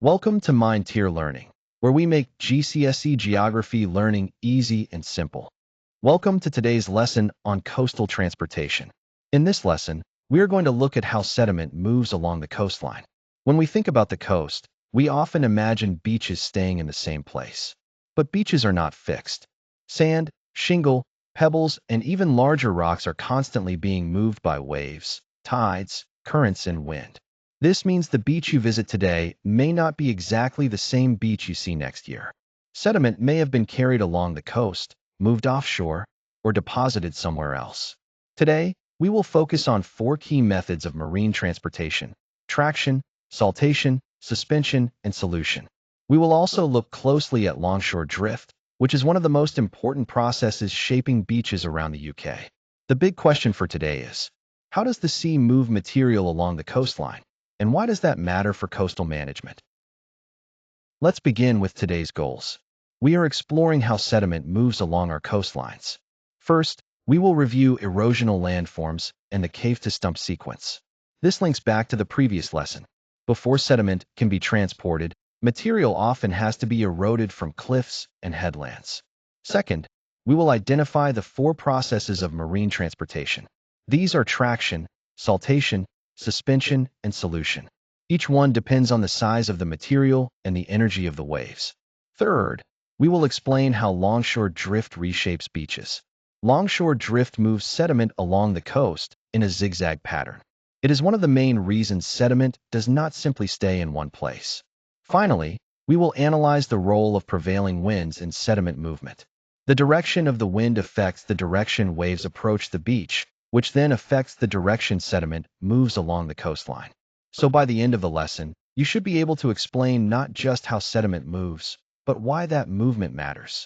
Welcome to MindTier Learning, where we make GCSE Geography learning easy and simple. Welcome to today's lesson on coastal transportation. In this lesson, we are going to look at how sediment moves along the coastline. When we think about the coast, we often imagine beaches staying in the same place. But beaches are not fixed. Sand, shingle, pebbles, and even larger rocks are constantly being moved by waves, tides, currents, and wind. This means the beach you visit today may not be exactly the same beach you see next year. Sediment may have been carried along the coast, moved offshore, or deposited somewhere else. Today, we will focus on four key methods of marine transportation: traction, saltation, suspension, and solution. We will also look closely at longshore drift, which is one of the most important processes shaping beaches around the UK. The big question for today is, how does the sea move material along the coastline? And why does that matter for coastal management? Let's begin with today's goals. We are exploring how sediment moves along our coastlines. First, we will review erosional landforms and the cave-to-stump sequence. This links back to the previous lesson. Before sediment can be transported, material often has to be eroded from cliffs and headlands. Second, we will identify the four processes of marine transportation. These are traction, saltation, suspension, and solution. Each one depends on the size of the material and the energy of the waves. Third, we will explain how longshore drift reshapes beaches. Longshore drift moves sediment along the coast in a zigzag pattern. It is one of the main reasons sediment does not simply stay in one place. Finally, we will analyze the role of prevailing winds in sediment movement. The direction of the wind affects the direction waves approach the beach, which then affects the direction sediment moves along the coastline. So by the end of the lesson, you should be able to explain not just how sediment moves, but why that movement matters.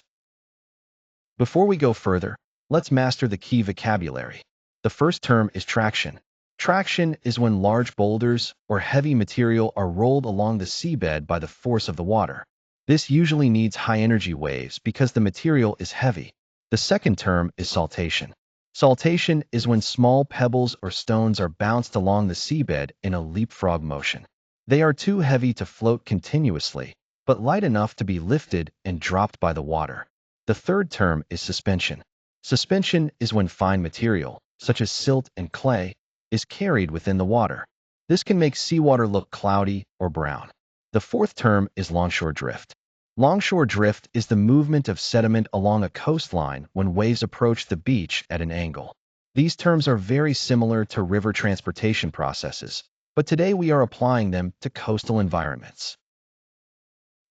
Before we go further, let's master the key vocabulary. The first term is traction. Traction is when large boulders or heavy material are rolled along the seabed by the force of the water. This usually needs high-energy waves because the material is heavy. The second term is saltation. Saltation is when small pebbles or stones are bounced along the seabed in a leapfrog motion. They are too heavy to float continuously, but light enough to be lifted and dropped by the water. The third term is suspension. Suspension is when fine material, such as silt and clay, is carried within the water. This can make seawater look cloudy or brown. The fourth term is longshore drift. Longshore drift is the movement of sediment along a coastline when waves approach the beach at an angle. These terms are very similar to river transportation processes, but today we are applying them to coastal environments.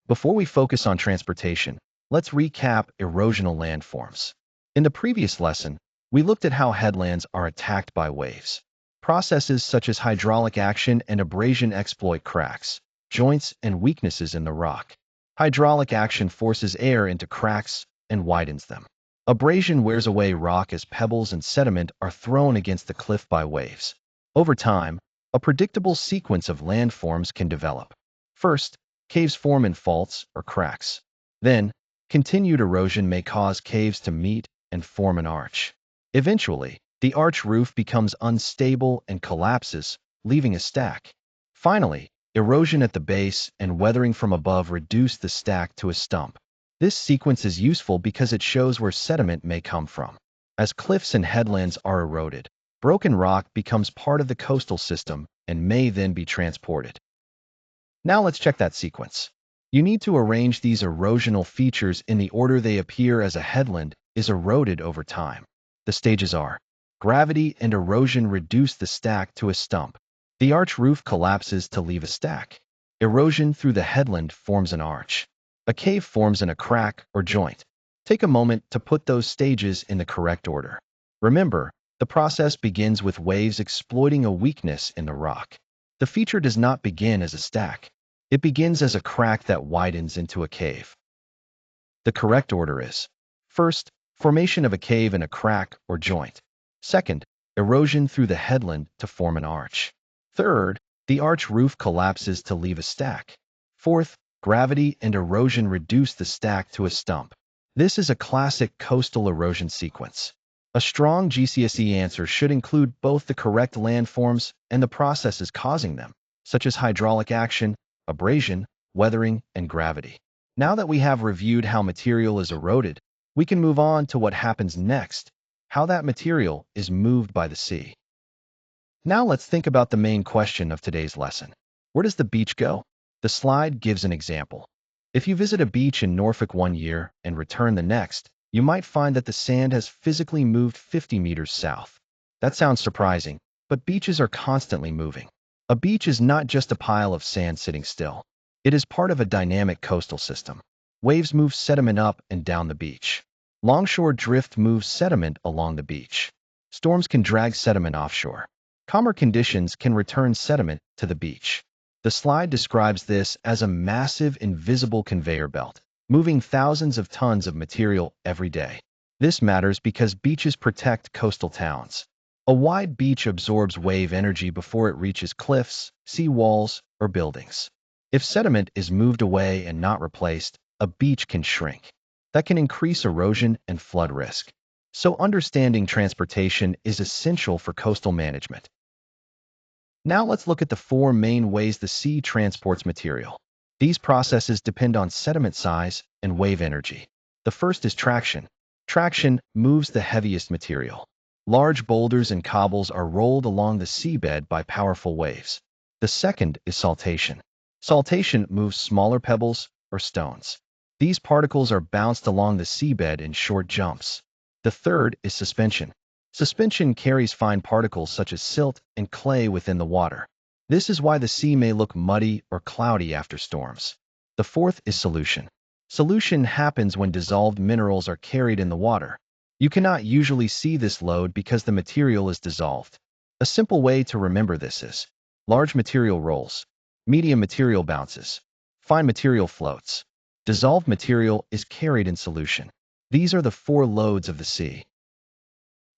Before we focus on transportation, let's recap erosional landforms. In the previous lesson, we looked at how headlands are attacked by waves. Processes such as hydraulic action and abrasion exploit cracks, joints, and weaknesses in the rock. Hydraulic action forces air into cracks and widens them. Abrasion wears away rock as pebbles and sediment are thrown against the cliff by waves. Over time, a predictable sequence of landforms can develop. First, caves form in faults or cracks. Then, continued erosion may cause caves to meet and form an arch. Eventually, the arch roof becomes unstable and collapses, leaving a stack. Finally, erosion at the base and weathering from above reduce the stack to a stump. This sequence is useful because it shows where sediment may come from. As cliffs and headlands are eroded, broken rock becomes part of the coastal system and may then be transported. Now let's check that sequence. You need to arrange these erosional features in the order they appear as a headland is eroded over time. The stages are: gravity and erosion reduce the stack to a stump. The arch roof collapses to leave a stack. Erosion through the headland forms an arch. A cave forms in a crack or joint. Take a moment to put those stages in the correct order. Remember, the process begins with waves exploiting a weakness in the rock. The feature does not begin as a stack. It begins as a crack that widens into a cave. The correct order is: first, formation of a cave in a crack or joint. Second, erosion through the headland to form an arch. Third, the arch roof collapses to leave a stack. Fourth, gravity and erosion reduce the stack to a stump. This is a classic coastal erosion sequence. A strong GCSE answer should include both the correct landforms and the processes causing them, such as hydraulic action, abrasion, weathering, and gravity. Now that we have reviewed how material is eroded, we can move on to what happens next, how that material is moved by the sea. Now let's think about the main question of today's lesson. Where does the beach go? The slide gives an example. If you visit a beach in Norfolk one year and return the next, you might find that the sand has physically moved 50 meters south. That sounds surprising, but beaches are constantly moving. A beach is not just a pile of sand sitting still. It is part of a dynamic coastal system. Waves move sediment up and down the beach. Longshore drift moves sediment along the beach. Storms can drag sediment offshore. Calmer conditions can return sediment to the beach. The slide describes this as a massive invisible conveyor belt, moving thousands of tons of material every day. This matters because beaches protect coastal towns. A wide beach absorbs wave energy before it reaches cliffs, sea walls, or buildings. If sediment is moved away and not replaced, a beach can shrink. That can increase erosion and flood risk. So understanding transportation is essential for coastal management. Now let's look at the four main ways the sea transports material. These processes depend on sediment size and wave energy. The first is traction. Traction moves the heaviest material. Large boulders and cobbles are rolled along the seabed by powerful waves. The second is saltation. Saltation moves smaller pebbles or stones. These particles are bounced along the seabed in short jumps. The third is suspension. Suspension carries fine particles such as silt and clay within the water. This is why the sea may look muddy or cloudy after storms. The fourth is solution. Solution happens when dissolved minerals are carried in the water. You cannot usually see this load because the material is dissolved. A simple way to remember this is large material rolls, medium material bounces, fine material floats. Dissolved material is carried in solution. These are the four loads of the sea.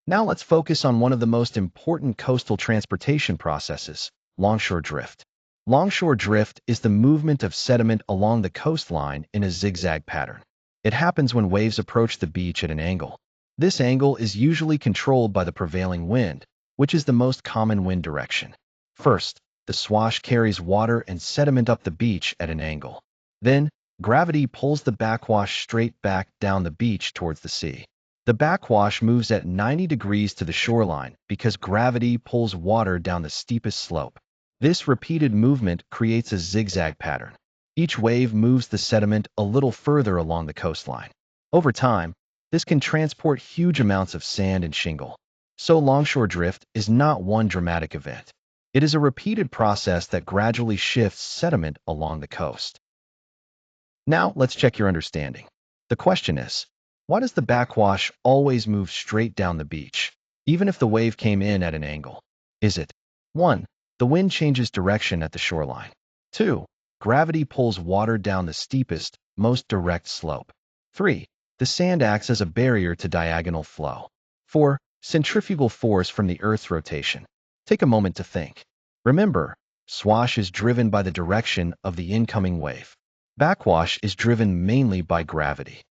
Now let's focus on one of the most important coastal transportation processes, longshore drift. Longshore drift is the movement of sediment along the coastline in a zigzag pattern. It happens when waves approach the beach at an angle. This angle is usually controlled by the prevailing wind, which is the most common wind direction. First, the swash carries water and sediment up the beach at an angle. Then, gravity pulls the backwash straight back down the beach towards the sea. The backwash moves at 90 degrees to the shoreline because gravity pulls water down the steepest slope. This repeated movement creates a zigzag pattern. Each wave moves the sediment a little further along the coastline. Over time, this can transport huge amounts of sand and shingle. So longshore drift is not one dramatic event. It is a repeated process that gradually shifts sediment along the coast. Now let's check your understanding. The question is, why does the backwash always move straight down the beach, even if the wave came in at an angle? Is it 1. The wind changes direction at the shoreline. 2. Gravity pulls water down the steepest, most direct slope. 3. The sand acts as a barrier to diagonal flow. 4. Centrifugal force from the Earth's rotation. Take a moment to think. Remember, swash is driven by the direction of the incoming wave. Backwash is driven mainly by gravity.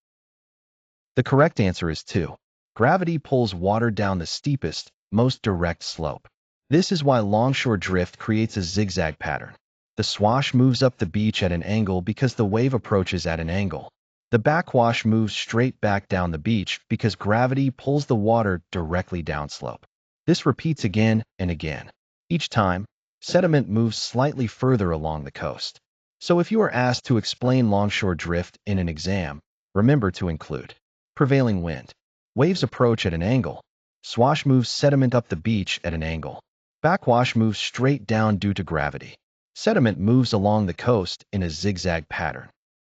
The correct answer is 2. Gravity pulls water down the steepest, most direct slope. This is why longshore drift creates a zigzag pattern. The swash moves up the beach at an angle because the wave approaches at an angle. The backwash moves straight back down the beach because gravity pulls the water directly downslope. This repeats again and again. Each time, sediment moves slightly further along the coast. So if you are asked to explain longshore drift in an exam, remember to include prevailing wind. Waves approach at an angle. Swash moves sediment up the beach at an angle. Backwash moves straight down due to gravity. Sediment moves along the coast in a zigzag pattern.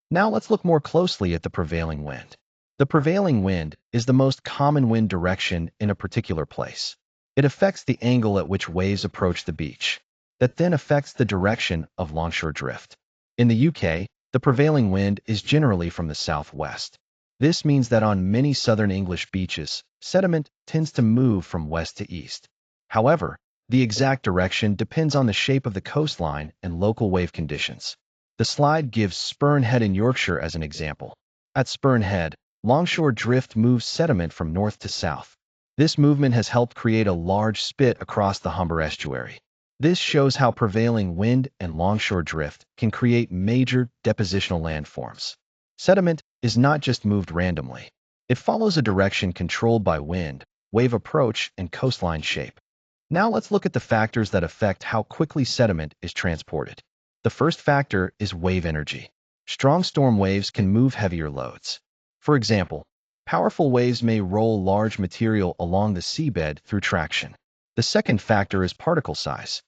Now let's look more closely at the prevailing wind. The prevailing wind is the most common wind direction in a particular place. It affects the angle at which waves approach the beach. That then affects the direction of longshore drift. In the UK, the prevailing wind is generally from the southwest. This means that on many southern English beaches, sediment tends to move from west to east. However, the exact direction depends on the shape of the coastline and local wave conditions. The slide gives Spurn Head in Yorkshire as an example. At Spurn Head, longshore drift moves sediment from north to south. This movement has helped create a large spit across the Humber estuary. This shows how prevailing wind and longshore drift can create major depositional landforms. Sediment is not just moved randomly. It follows a direction controlled by wind, wave approach, and coastline shape. Now let's look at the factors that affect how quickly sediment is transported. The first factor is wave energy. Strong storm waves can move heavier loads. For example, powerful waves may roll large material along the seabed through traction. The second factor is particle size.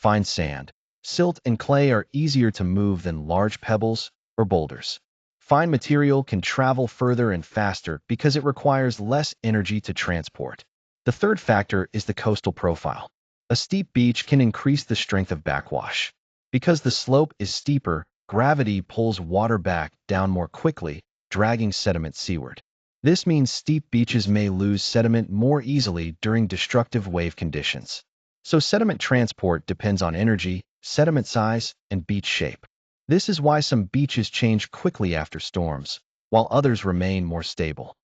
Fine sand, silt, and clay are easier to move than large pebbles or boulders. Fine material can travel further and faster because it requires less energy to transport. The third factor is the coastal profile. A steep beach can increase the strength of backwash. Because the slope is steeper, gravity pulls water back down more quickly, dragging sediment seaward. This means steep beaches may lose sediment more easily during destructive wave conditions. So sediment transport depends on energy, sediment size, and beach shape. This is why some beaches change quickly after storms, while others remain more stable.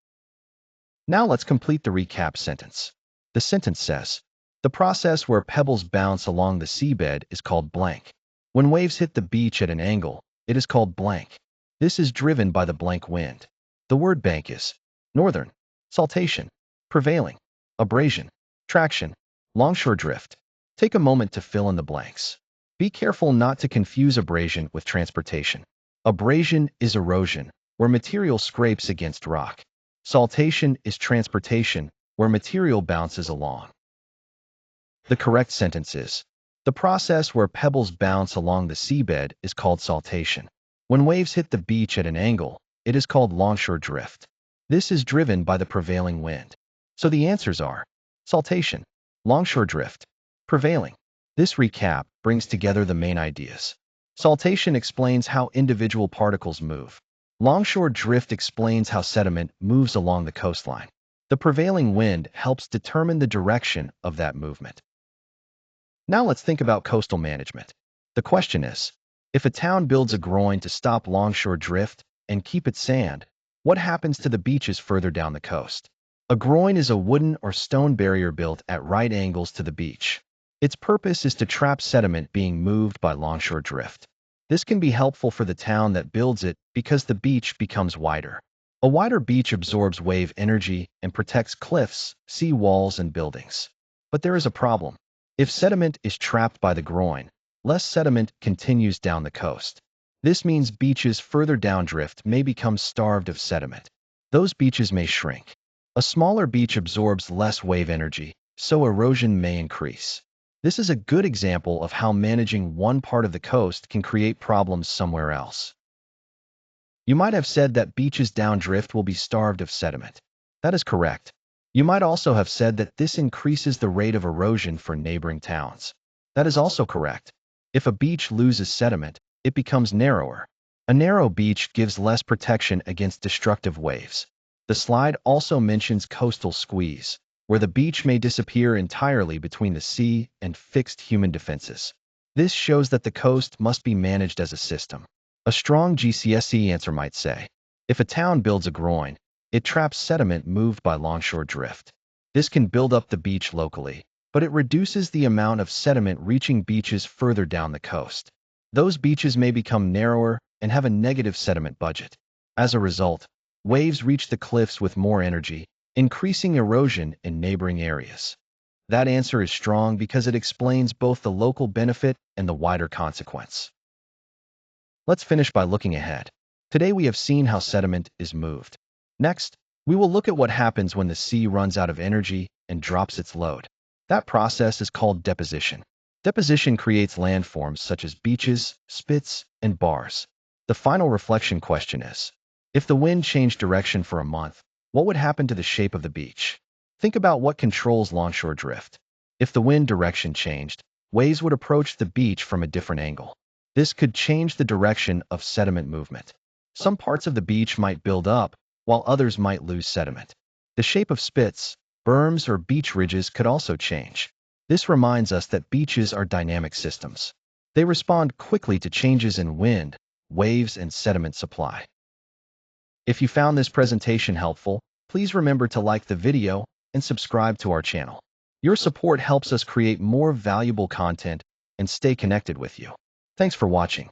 Now let's complete the recap sentence. The sentence says, the process where pebbles bounce along the seabed is called blank. When waves hit the beach at an angle, it is called blank. This is driven by the blank wind. The word bank is northern, saltation, prevailing, abrasion, traction, longshore drift. Take a moment to fill in the blanks. Be careful not to confuse abrasion with transportation. Abrasion is erosion, where material scrapes against rock. Saltation is transportation, where material bounces along. The correct sentence is, the process where pebbles bounce along the seabed is called saltation. When waves hit the beach at an angle, it is called longshore drift. This is driven by the prevailing wind. So the answers are saltation, longshore drift, prevailing. This recap brings together the main ideas. Saltation explains how individual particles move. Longshore drift explains how sediment moves along the coastline. The prevailing wind helps determine the direction of that movement. Now let's think about coastal management. The question is, if a town builds a groyne to stop longshore drift and keep its sand, what happens to the beaches further down the coast? A groyne is a wooden or stone barrier built at right angles to the beach. Its purpose is to trap sediment being moved by longshore drift. This can be helpful for the town that builds it because the beach becomes wider. A wider beach absorbs wave energy and protects cliffs, sea walls, and buildings. But there is a problem. If sediment is trapped by the groyne, less sediment continues down the coast. This means beaches further downdrift may become starved of sediment. Those beaches may shrink. A smaller beach absorbs less wave energy, so erosion may increase. This is a good example of how managing one part of the coast can create problems somewhere else. You might have said that beaches downdrift will be starved of sediment. That is correct. You might also have said that this increases the rate of erosion for neighboring towns. That is also correct. If a beach loses sediment, it becomes narrower. A narrow beach gives less protection against destructive waves. The slide also mentions coastal squeeze, where the beach may disappear entirely between the sea and fixed human defenses. This shows that the coast must be managed as a system. A strong GCSE answer might say, if a town builds a groyne, it traps sediment moved by longshore drift. This can build up the beach locally, but it reduces the amount of sediment reaching beaches further down the coast. Those beaches may become narrower and have a negative sediment budget. As a result, waves reach the cliffs with more energy, increasing erosion in neighboring areas. That answer is strong because it explains both the local benefit and the wider consequence. Let's finish by looking ahead. Today we have seen how sediment is moved. Next, we will look at what happens when the sea runs out of energy and drops its load. That process is called deposition. Deposition creates landforms such as beaches, spits, and bars. The final reflection question is, if the wind changed direction for a month, what would happen to the shape of the beach? Think about what controls longshore drift. If the wind direction changed, waves would approach the beach from a different angle. This could change the direction of sediment movement. Some parts of the beach might build up, while others might lose sediment. The shape of spits, berms, or beach ridges could also change. This reminds us that beaches are dynamic systems. They respond quickly to changes in wind, waves, and sediment supply. If you found this presentation helpful, please remember to like the video and subscribe to our channel. Your support helps us create more valuable content and stay connected with you. Thanks for watching.